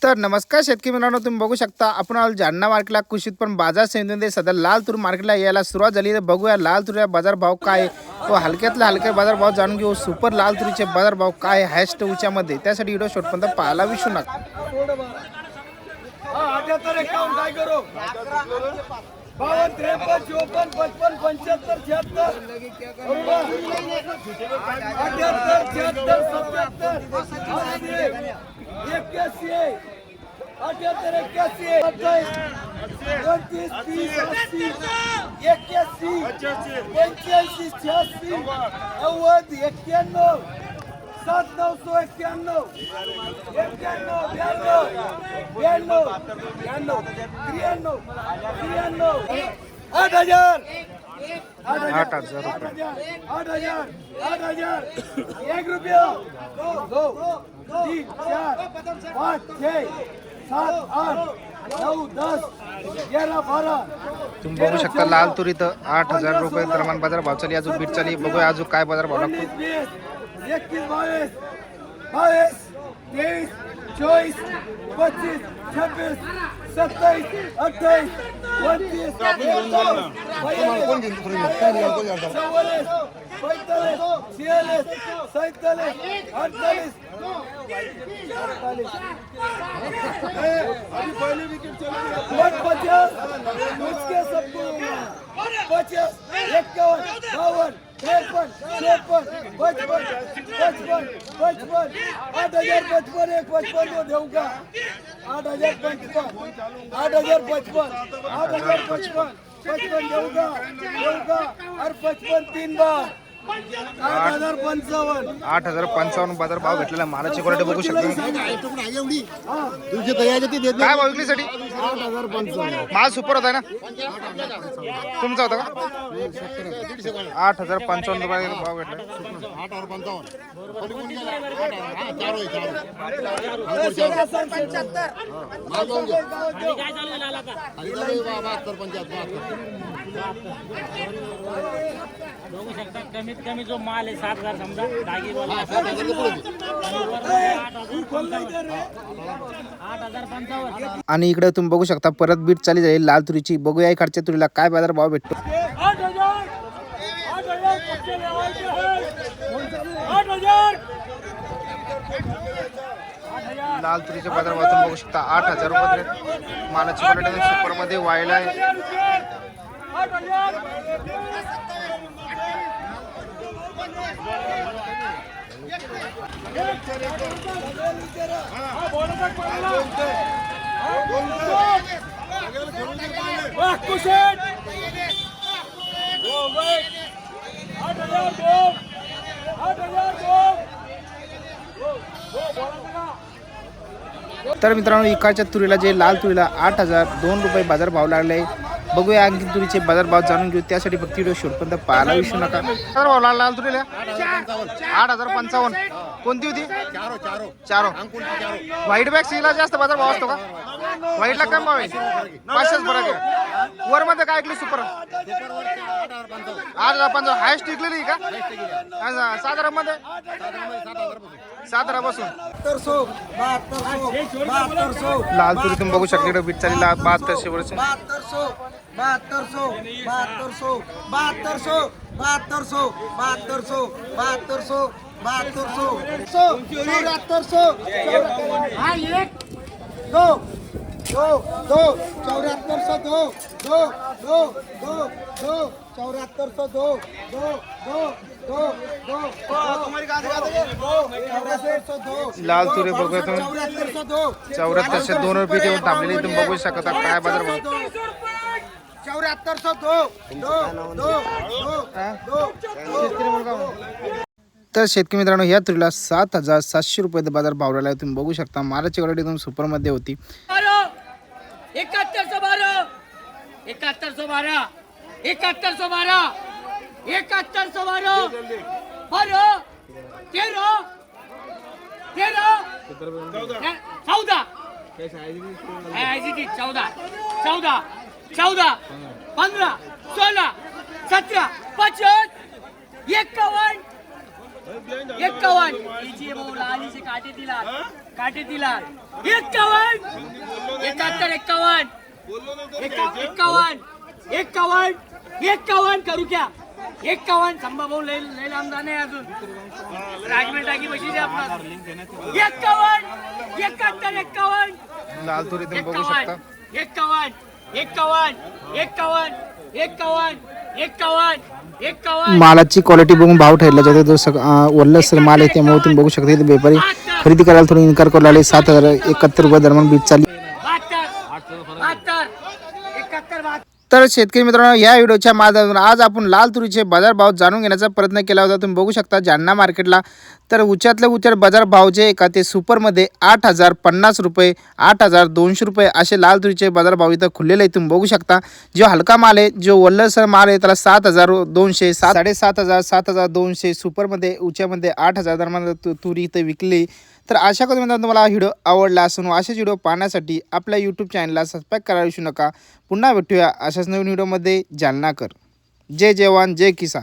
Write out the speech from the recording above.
तर नमस्कार शेतकरी मित्रांनो, तुम्ही बघू शकता आपण आलो जालना मार्केटला कृषी उत्पन्न बाजार समितीमध्ये सध्या लाल तूर मार्केटला यायला सुरुवात झाली. तर बघूया लाल तुरीचा बाजार भाव काय आहे व हलक्यातला हलके बाजार भाव जाणून घेऊ. सुपर लाल तुरीचे बाजार भाव काय आहे हायस्ट उच्यामध्ये, त्यासाठी व्हिडिओ शेवटपर्यंत पाहायला विसरू नका. आठ हजार 8,000 एक रुपया 2 3 4 5 6 7 8 9 10 11 12. तुम्ही बघू शकता लाल तुरी इथं 8,000 रुपये प्रमाण बाजार भाव चालली. अजून बीट चालली. बघूया अजून काय बाजार भाव लागतो. 21 22 23 24 25 26 27 28 29 तीन बार 8,055 बाजार भाव भेटलेला. मालाची क्वालिटी बघू शकता. काय भाव विक्रीसाठी 8,055 माल सुपर होता ना, तुमचा होता का? 8,055 रुपये भाव भेटला. बघू शकता कमीत कमी जो माल आहे 7,000 समजा दागीवाला 8,055. आणि इकडे तुम्ही बघू शकता परत बीट चाली जाईल लाल तुरीची. बघूया इकडच्या तुरीला काय बाजार भाव भेटतो. 8,000 लाल तुरीचे बाजार भाव तुम्ही बघू शकता 8,000 रुपये. मालाची क्वालिटी सुपर मध्ये व्हायला आहे. तर मित्रांनो इकडच्या तुरीला जे लाल तुरीला 8,002 रुपये बाजार भाव लागले. बघूया आणखी तुरीचे बाजार भाव जाणून घेऊ. त्यासाठी फक्त व्हिडिओ शेवटपर्यंत पाहायला विसरू नका. बाजार भाव लागला लाल तुरीला 8,055. कोणती होती? चारो. व्हाईट बॅग सीला जास्त बाजार भाव असतो का? व्हाईटला कमी भाव आहे. 500 फरक आहे. वर मध्ये काय ऐकली सुपर 8,055 हायस्ट विकलेली का? साधारण मध्ये 7,000 पासून लाल तुरी तुम्ही बघू शकता. बीट चालली 7200 वर्ष लाल तुरी बघूया तुम्ही 7402 रुपये देऊन थांबलेली. तुम्ही बघू शकता काय बाजार भाव. 7402. तर शेतकरी मित्रांनो ह्या तुरीला 7,700 रुपये बाजार भाव राहिला. तुम्ही बघू शकता मालाची क्वालिटी एकदम सुपर मध्ये होती. 7112 7112 7112 7112 12 13 13 14 14 14 15 16 17 25 51 51 लीजिए वो लाल लीजिए काटे दिलाल 51 71 51 करू क्या 51 संभा भाऊ लय लांब जाणे अजून राजमेट टाकी बशी द्या आपला 51 51 लाल तुरी तुम्ही बघू शकता 51 मालाची क्वालिटी बघून भाव ठरला जातो जो वल्लसर माल आहे त्यामुळे तुम्ही बघू शकता इथे व्यापारी खरेदी करायला थोडी इन्कार करू लागले 7,071 रुपये दरम्यान बीज चालली. 71 तर शेतकरी मित्रांनो या व्हिडिओच्या माध्यमातून आज आपण लाल तुरीचे बाजारभाव जाणून घेण्याचा प्रयत्न केला होता. तुम्ही बघू शकता जालना मार्केटला तर उच्चातले उच्चार बाजारभाव जे का ते सुपरमध्ये 8,050 रुपये 8,200 रुपये असे लाल तुरीचे बाजारभाव इथं खुललेले आहे. तुम्ही बघू शकता जो हलका माल आहे जो वल्लसर माल आहे त्याला 7,200 7,500 7,200 सुपरमध्ये उच्चामध्ये 8,000 दरम्यान तुरी इथं विकली. तर आशा करून तुम्हाला हा व्हिडिओ आवडला असून असेच व्हिडिओ पाहण्यासाठी आपल्या यूट्यूब चॅनलला सबस्क्राईब करायला विसरू नका. पुन्हा भेटूया अशाच नवीन व्हिडिओमध्ये. जालनाकर. जय जवान जय किसान.